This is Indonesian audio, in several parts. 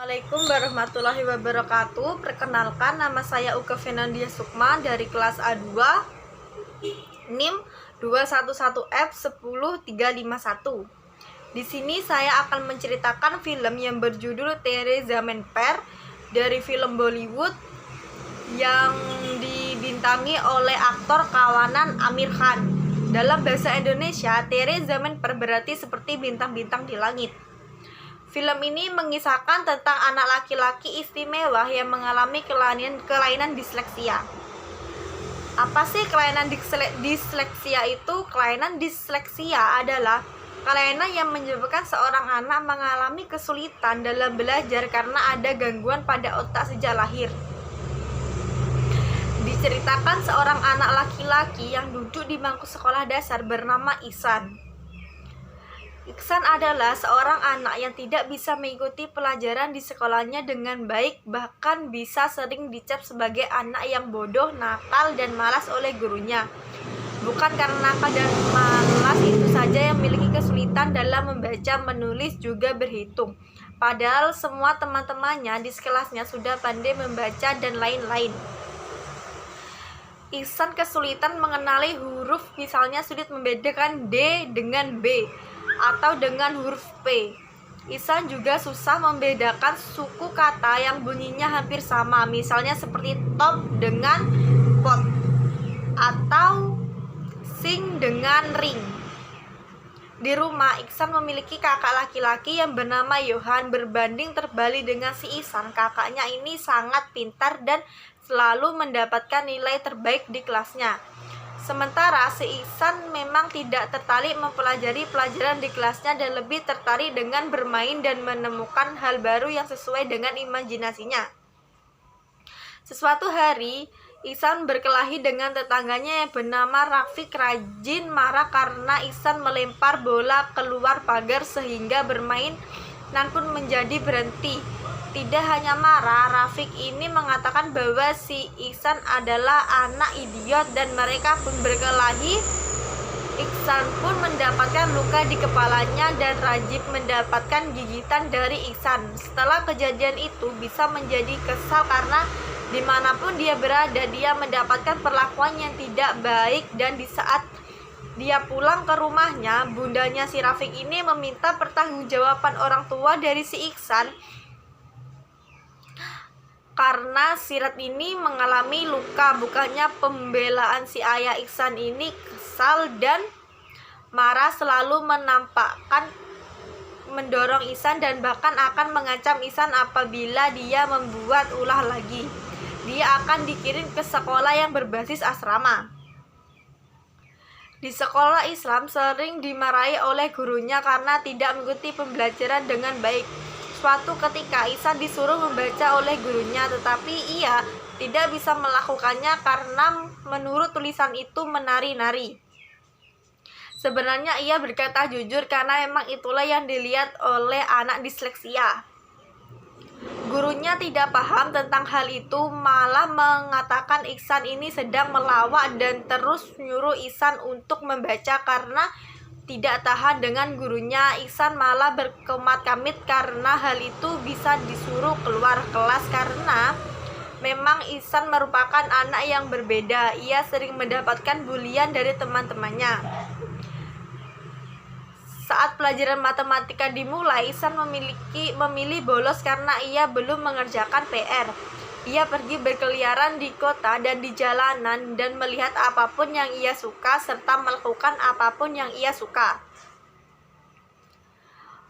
Assalamualaikum warahmatullahi wabarakatuh. Perkenalkan, nama saya Uke Fenandia Sukma dari kelas A2 NIM 211F10351. Di sini saya akan menceritakan film yang berjudul Theresa Menper dari film Bollywood yang dibintangi oleh aktor kawanan Amir Khan. Dalam bahasa Indonesia, Theresa Menper berarti seperti bintang-bintang di langit. Film ini mengisahkan tentang anak laki-laki istimewa yang mengalami kelainan disleksia. Apa sih kelainan disleksia itu? Kelainan disleksia adalah kelainan yang menyebabkan seorang anak mengalami kesulitan dalam belajar karena ada gangguan pada otak sejak lahir. Diceritakan seorang anak laki-laki yang duduk di bangku sekolah dasar bernama Ihsan. Ihsan adalah seorang anak yang tidak bisa mengikuti pelajaran di sekolahnya dengan baik, bahkan bisa sering dicap sebagai anak yang bodoh, nakal, dan malas oleh gurunya. Bukan karena nakal dan malas itu saja yang memiliki kesulitan dalam membaca, menulis, juga berhitung. Padahal semua teman-temannya di sekelasnya sudah pandai membaca dan lain-lain. Ihsan kesulitan mengenali huruf, misalnya sulit membedakan D dengan B atau dengan huruf P. Ihsan juga susah membedakan suku kata yang bunyinya hampir sama, misalnya seperti top dengan pot atau sing dengan ring. Di rumah, Ihsan memiliki kakak laki-laki yang bernama Johan. Berbanding terbalik dengan si Ihsan, kakaknya ini sangat pintar dan selalu mendapatkan nilai terbaik di kelasnya. Sementara si Ihsan memang tidak tertarik mempelajari pelajaran di kelasnya dan lebih tertarik dengan bermain dan menemukan hal baru yang sesuai dengan imajinasinya. Suatu hari, Ihsan berkelahi dengan tetangganya yang bernama Rafiq. Rajin marah karena Ihsan melempar bola keluar pagar sehingga bermain nan pun menjadi berhenti. Tidak hanya marah, Rafiq ini mengatakan bahwa si Ihsan adalah anak idiot dan mereka pun berkelahi. Ihsan pun mendapatkan luka di kepalanya dan Rajib mendapatkan gigitan dari Ihsan. Setelah kejadian itu, bisa menjadi kesal karena dimanapun dia berada, dia mendapatkan perlakuan yang tidak baik, dan di saat dia pulang ke rumahnya, bundanya si Rafiq ini meminta pertanggungjawaban orang tua dari si Ihsan karena Sirat ini mengalami luka. Bukannya pembelaan, si ayah Ihsan ini kesal dan marah, selalu menampakkan mendorong Ihsan dan bahkan akan mengancam Ihsan apabila dia membuat ulah lagi. Dia akan dikirim ke sekolah yang berbasis asrama. Di sekolah Islam sering dimarahi oleh gurunya karena tidak mengikuti pembelajaran dengan baik. Suatu ketika Ihsan disuruh membaca oleh gurunya, tetapi ia tidak bisa melakukannya karena menurut tulisan itu menari-nari. Sebenarnya ia berkata jujur karena memang itulah yang dilihat oleh anak disleksia. Gurunya tidak paham tentang hal itu, malah mengatakan Ihsan ini sedang melawak dan terus menyuruh Ihsan untuk membaca. Karena tidak tahan dengan gurunya, Ihsan malah berkemat-kamit karena hal itu bisa disuruh keluar kelas. Karena memang Ihsan merupakan anak yang berbeda, ia sering mendapatkan bulian dari teman-temannya. Saat pelajaran matematika dimulai, Ihsan memilih bolos karena ia belum mengerjakan PR. Ia pergi berkeliaran di kota dan di jalanan dan melihat apapun yang ia suka serta melakukan apapun yang ia suka.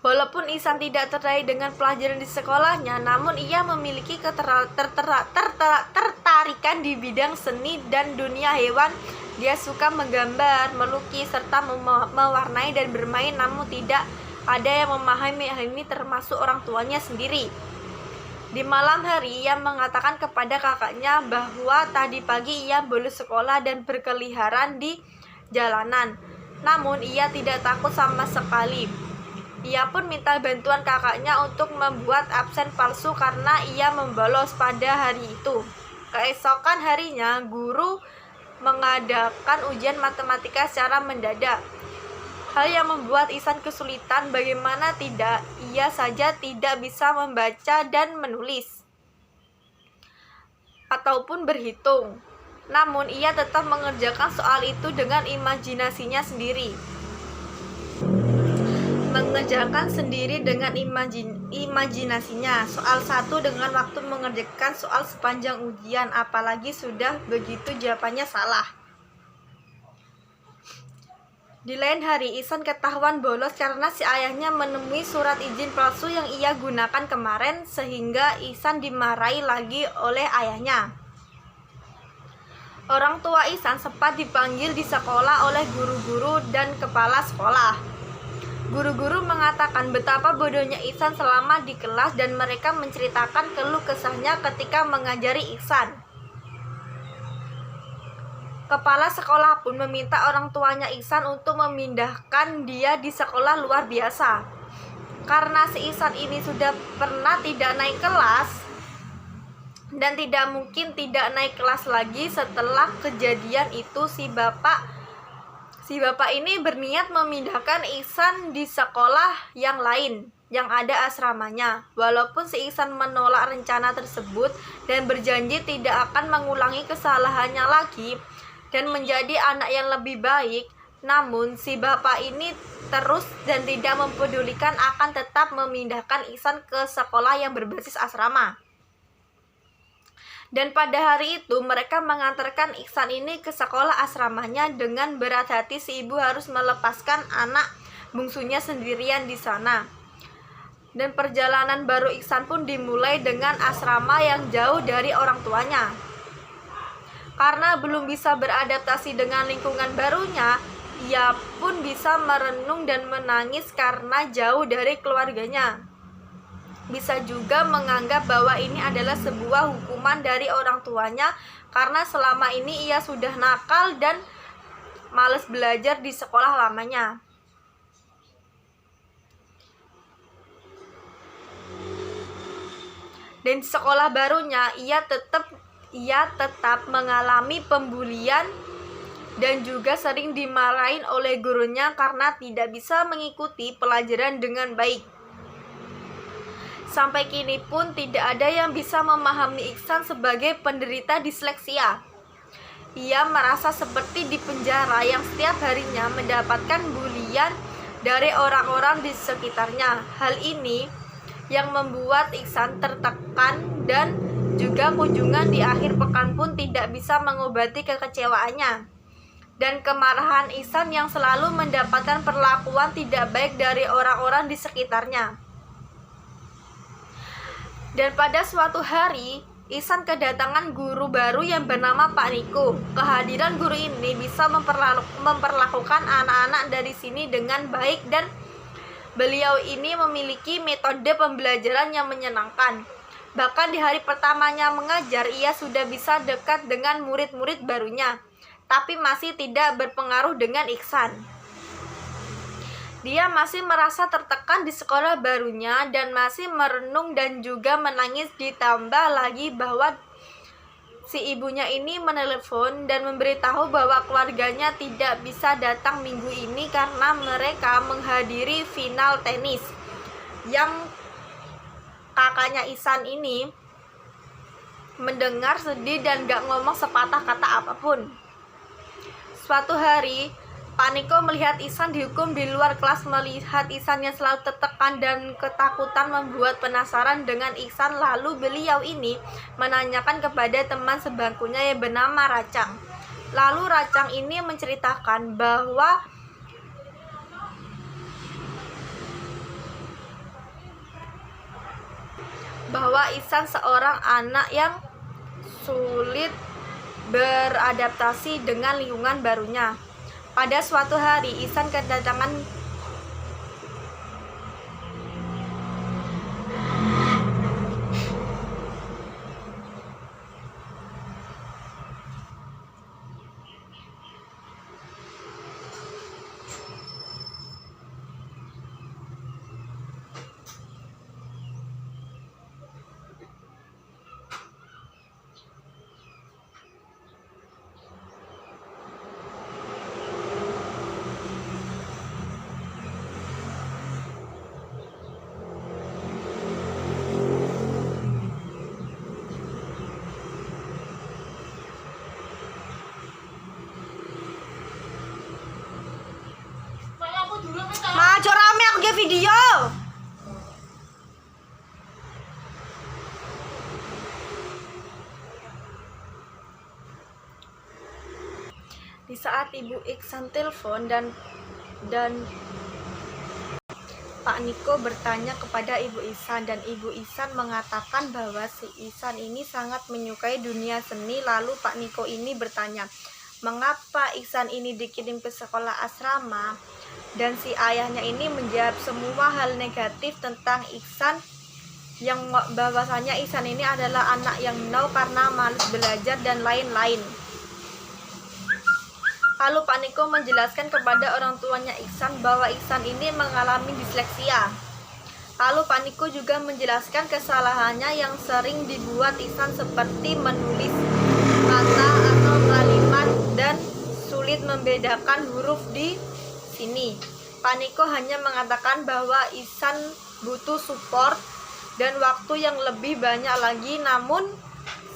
Walaupun Ihsan tidak tertarik dengan pelajaran di sekolahnya, namun ia memiliki ketertarikan di bidang seni dan dunia hewan. Dia suka menggambar, melukis, serta mewarnai dan bermain, namun tidak ada yang memahami hal ini termasuk orang tuanya sendiri. Di malam hari, ia mengatakan kepada kakaknya bahwa tadi pagi ia bolos sekolah dan berkeliaran di jalanan. Namun ia tidak takut sama sekali. Ia pun minta bantuan kakaknya untuk membuat absen palsu karena ia membolos pada hari itu. Keesokan harinya, guru mengadakan ujian matematika secara mendadak. Hal yang membuat Ihsan kesulitan, bagaimana tidak, ia saja tidak bisa membaca dan menulis ataupun berhitung. Namun ia tetap mengerjakan soal itu dengan imajinasinya sendiri. Mengerjakan sendiri dengan imajinasinya. Soal 1 dengan waktu mengerjakan soal sepanjang ujian, apalagi sudah begitu jawabannya salah. Di lain hari, Ihsan ketahuan bolos karena si ayahnya menemui surat izin palsu yang ia gunakan kemarin, sehingga Ihsan dimarahi lagi oleh ayahnya. Orang tua Ihsan sempat dipanggil di sekolah oleh guru-guru dan kepala sekolah. Guru-guru mengatakan betapa bodohnya Ihsan selama di kelas dan mereka menceritakan keluh kesahnya ketika mengajari Ihsan. Kepala sekolah pun meminta orang tuanya Ihsan untuk memindahkan dia di sekolah luar biasa. Karena si Ihsan ini sudah pernah tidak naik kelas dan tidak mungkin tidak naik kelas lagi setelah kejadian itu, si bapak ini berniat memindahkan Ihsan di sekolah yang lain yang ada asramanya. Walaupun si Ihsan menolak rencana tersebut dan berjanji tidak akan mengulangi kesalahannya lagi dan menjadi anak yang lebih baik, namun si bapak ini terus dan tidak mempedulikan akan tetap memindahkan Ihsan ke sekolah yang berbasis asrama. Dan pada hari itu mereka mengantarkan Ihsan ini ke sekolah asramanya. Dengan berat hati si ibu harus melepaskan anak bungsunya sendirian di sana. Dan perjalanan baru Ihsan pun dimulai dengan asrama yang jauh dari orang tuanya. Karena belum bisa beradaptasi dengan lingkungan barunya, ia pun bisa merenung dan menangis karena jauh dari keluarganya. Bisa juga menganggap bahwa ini adalah sebuah hukuman dari orang tuanya karena selama ini ia sudah nakal dan malas belajar di sekolah lamanya. Dan di sekolah barunya ia tetap mengalami pembulian dan juga sering dimarahin oleh gurunya karena tidak bisa mengikuti pelajaran dengan baik. Sampai kini pun tidak ada yang bisa memahami Ihsan sebagai penderita disleksia. Ia merasa seperti di penjara yang setiap harinya mendapatkan bulian dari orang-orang di sekitarnya. Hal ini yang membuat Ihsan tertekan dan juga kunjungan di akhir pekan pun tidak bisa mengobati kekecewaannya dan kemarahan Ihsan yang selalu mendapatkan perlakuan tidak baik dari orang-orang di sekitarnya. Dan pada suatu hari, Ihsan kedatangan guru baru yang bernama Pak Niko. Kehadiran guru ini bisa memperlakukan anak-anak dari sini dengan baik dan beliau ini memiliki metode pembelajaran yang menyenangkan. Bahkan di hari pertamanya mengajar, ia sudah bisa dekat dengan murid-murid barunya, tapi masih tidak berpengaruh dengan Ihsan. Dia masih merasa tertekan di sekolah barunya dan masih merenung dan juga menangis, ditambah lagi bahwa si ibunya ini menelepon dan memberitahu bahwa keluarganya tidak bisa datang minggu ini karena mereka menghadiri final tenis yang kakaknya Ihsan ini mendengar sedih dan gak ngomong sepatah kata apapun. Suatu hari Pak Niko melihat Ihsan dihukum di luar kelas. Melihat Ihsan yang selalu tertekan dan ketakutan membuat penasaran dengan Ihsan, lalu beliau ini menanyakan kepada teman sebangkunya yang bernama Racang. Lalu Racang ini menceritakan bahwa Ihsan seorang anak yang sulit beradaptasi dengan lingkungan barunya. Pada suatu hari, Ihsan kedatangan Di saat Ibu Iksan telepon dan Pak Niko bertanya kepada Ibu Ihsan, dan Ibu Ihsan mengatakan bahwa si Ihsan ini sangat menyukai dunia seni. Lalu Pak Niko ini bertanya, mengapa Ihsan ini dikirim ke sekolah asrama? Dan si ayahnya ini menjawab semua hal negatif tentang Ihsan, yang bahwasanya Ihsan ini adalah anak yang no karena malas belajar dan lain-lain. Lalu Pak Niko menjelaskan kepada orang tuanya Ihsan bahwa Ihsan ini mengalami disleksia. Lalu Pak Niko juga menjelaskan kesalahannya yang sering dibuat Ihsan, seperti menulis kata atau kalimat dan sulit membedakan huruf di sini. Pak Niko hanya mengatakan bahwa Ihsan butuh support dan waktu yang lebih banyak lagi, namun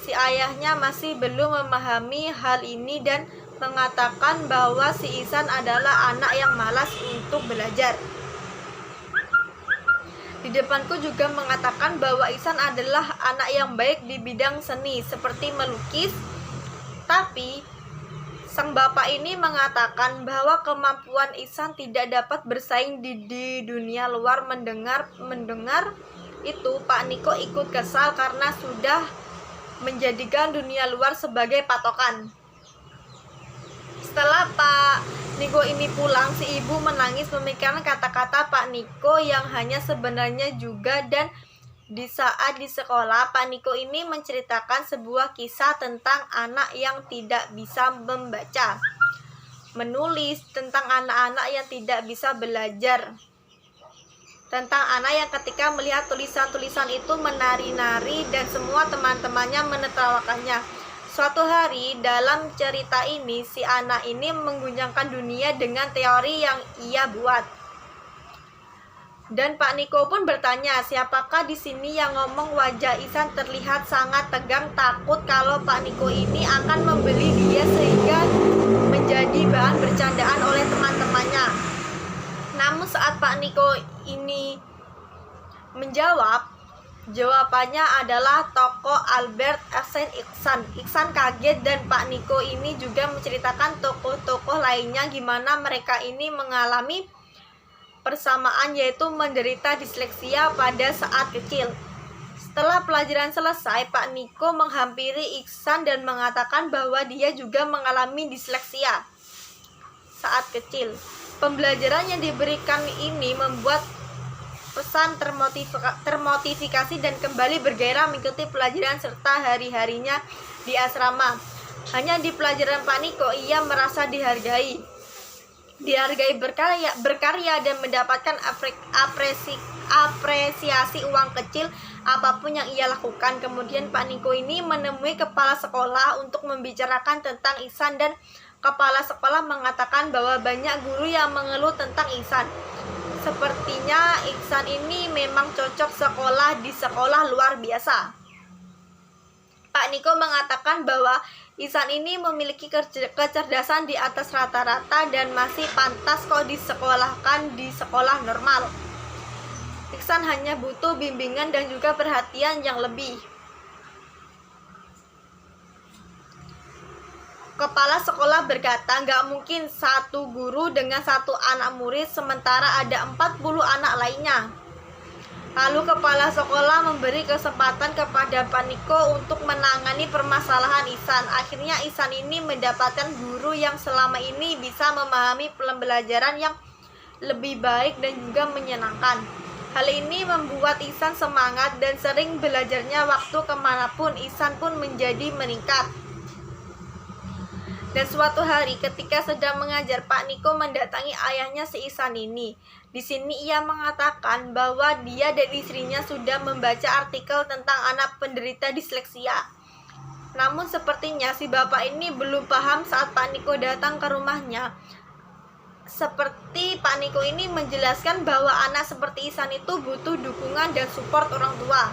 si ayahnya masih belum memahami hal ini dan mengatakan bahwa si Ihsan adalah anak yang malas untuk belajar. Di depanku juga mengatakan bahwa Ihsan adalah anak yang baik di bidang seni seperti melukis, tapi sang bapak ini mengatakan bahwa kemampuan Ihsan tidak dapat bersaing di dunia luar. Mendengar itu, Pak Niko ikut kesal karena sudah menjadikan dunia luar sebagai patokan. Setelah Pak Niko ini pulang, si ibu menangis memikirkan kata-kata Pak Niko yang hanya sebenarnya juga. Dan di saat di sekolah, Pak Niko ini menceritakan sebuah kisah tentang anak yang tidak bisa membaca, menulis, tentang anak-anak yang tidak bisa belajar, tentang anak yang ketika melihat tulisan-tulisan itu menari-nari dan semua teman-temannya menertawakannya. Suatu hari dalam cerita ini, si anak ini mengguncangkan dunia dengan teori yang ia buat. Dan Pak Niko pun bertanya, siapakah di sini yang ngomong? Wajah Ihsan terlihat sangat tegang, takut kalau Pak Niko ini akan membeli dia sehingga menjadi bahan bercandaan oleh teman-temannya. Namun saat Pak Niko ini menjawab, jawabannya adalah tokoh Albert Einstein Ihsan. Ihsan kaget dan Pak Niko ini juga menceritakan tokoh-tokoh lainnya gimana mereka ini mengalami persamaan, yaitu menderita disleksia pada saat kecil. Setelah pelajaran selesai, Pak Niko menghampiri Ihsan dan mengatakan bahwa dia juga mengalami disleksia saat kecil. Pembelajaran yang diberikan ini membuat pesan termotivasi dan kembali bergairah mengikuti pelajaran serta hari-harinya di asrama. Hanya di pelajaran Pak Niko ia merasa dihargai berkarya dan mendapatkan apresiasi uang kecil apapun yang ia lakukan. Kemudian Pak Niko ini menemui kepala sekolah untuk membicarakan tentang Ihsan, dan kepala sekolah mengatakan bahwa banyak guru yang mengeluh tentang Ihsan. Sepertinya Ihsan ini memang cocok sekolah di sekolah luar biasa. Pak Niko mengatakan bahwa Ihsan ini memiliki kecerdasan di atas rata-rata dan masih pantas kok disekolahkan di sekolah normal. Ihsan hanya butuh bimbingan dan juga perhatian yang lebih. Kepala sekolah berkata, nggak mungkin satu guru dengan satu anak murid sementara ada 40 anak lainnya. Lalu kepala sekolah memberi kesempatan kepada Pak Niko untuk menangani permasalahan Ihsan. Akhirnya Ihsan ini mendapatkan guru yang selama ini bisa memahami pembelajaran yang lebih baik dan juga menyenangkan. Hal ini membuat Ihsan semangat dan sering belajarnya waktu kemanapun. Ihsan pun menjadi meningkat. Dan suatu hari ketika sedang mengajar, Pak Niko mendatangi ayahnya si Ihsan ini. Di sini ia mengatakan bahwa dia dan istrinya sudah membaca artikel tentang anak penderita disleksia. Namun sepertinya si bapak ini belum paham saat Pak Niko datang ke rumahnya. Seperti Pak Niko ini menjelaskan bahwa anak seperti Ihsan itu butuh dukungan dan support orang tua,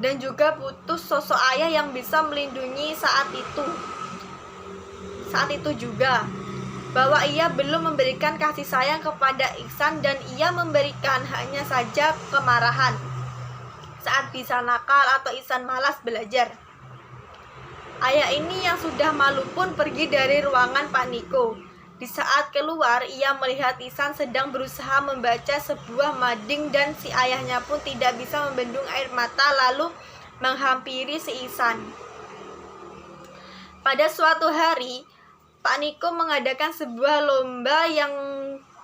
dan juga butuh sosok ayah yang bisa melindungi saat itu juga, bahwa ia belum memberikan kasih sayang kepada Ihsan dan ia memberikan hanya saja kemarahan saat bisa nakal atau Ihsan malas belajar. Ayah ini yang sudah malu pun pergi dari ruangan Pak Niko. Di saat keluar, ia melihat Ihsan sedang berusaha membaca sebuah mading dan si ayahnya pun tidak bisa membendung air mata lalu menghampiri si Ihsan. Pada suatu hari, Pak Niko mengadakan sebuah lomba yang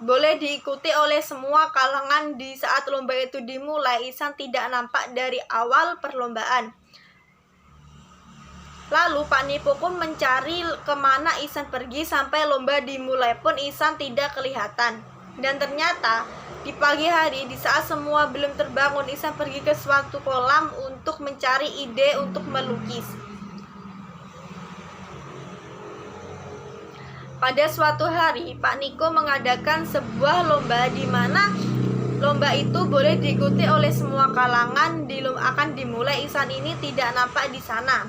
boleh diikuti oleh semua kalangan. Di saat lomba itu dimulai, Ihsan tidak nampak dari awal perlombaan. Lalu Pak Niko pun mencari kemana Ihsan pergi sampai lomba dimulai pun Ihsan tidak kelihatan. Dan ternyata di pagi hari di saat semua belum terbangun, Ihsan pergi ke suatu kolam untuk mencari ide untuk melukis. Pada suatu hari Pak Niko mengadakan sebuah lomba di mana lomba itu boleh diikuti oleh semua kalangan. Akan dimulai, Ihsan ini tidak nampak di sana.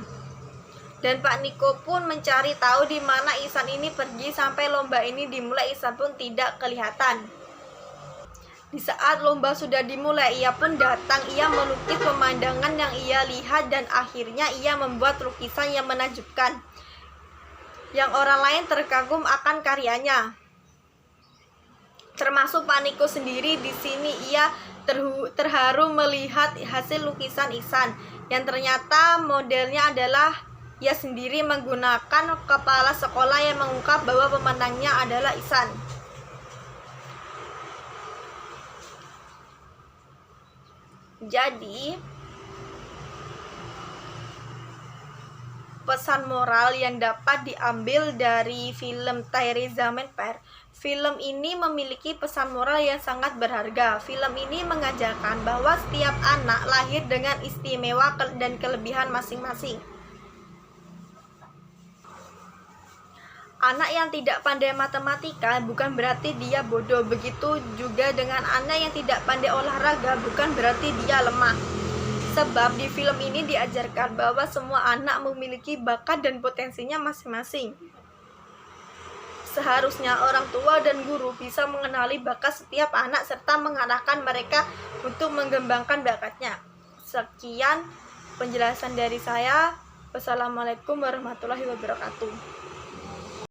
Dan Pak Niko pun mencari tahu di mana Ihsan ini pergi sampai lomba ini dimulai. Ihsan pun tidak kelihatan. Di saat lomba sudah dimulai, ia pun datang. Ia melukis pemandangan yang ia lihat dan akhirnya ia membuat lukisan yang menakjubkan, yang orang lain terkagum akan karyanya. Termasuk Pak Niko sendiri. Di sini ia terharu melihat hasil lukisan Ihsan yang ternyata modelnya adalah ia sendiri menggunakan kepala sekolah yang mengungkap bahwa pemenangnya adalah Ihsan. Jadi, pesan moral yang dapat diambil dari film Tahiri Zaman Per. Film ini memiliki pesan moral yang sangat berharga. Film ini mengajarkan bahwa setiap anak lahir dengan istimewa dan kelebihan masing-masing. Anak yang tidak pandai matematika bukan berarti dia bodoh. Begitu juga dengan anak yang tidak pandai olahraga bukan berarti dia lemah. Sebab di film ini diajarkan bahwa semua anak memiliki bakat dan potensinya masing-masing. Seharusnya orang tua dan guru bisa mengenali bakat setiap anak serta mengarahkan mereka untuk mengembangkan bakatnya. Sekian penjelasan dari saya. Wassalamualaikum warahmatullahi wabarakatuh.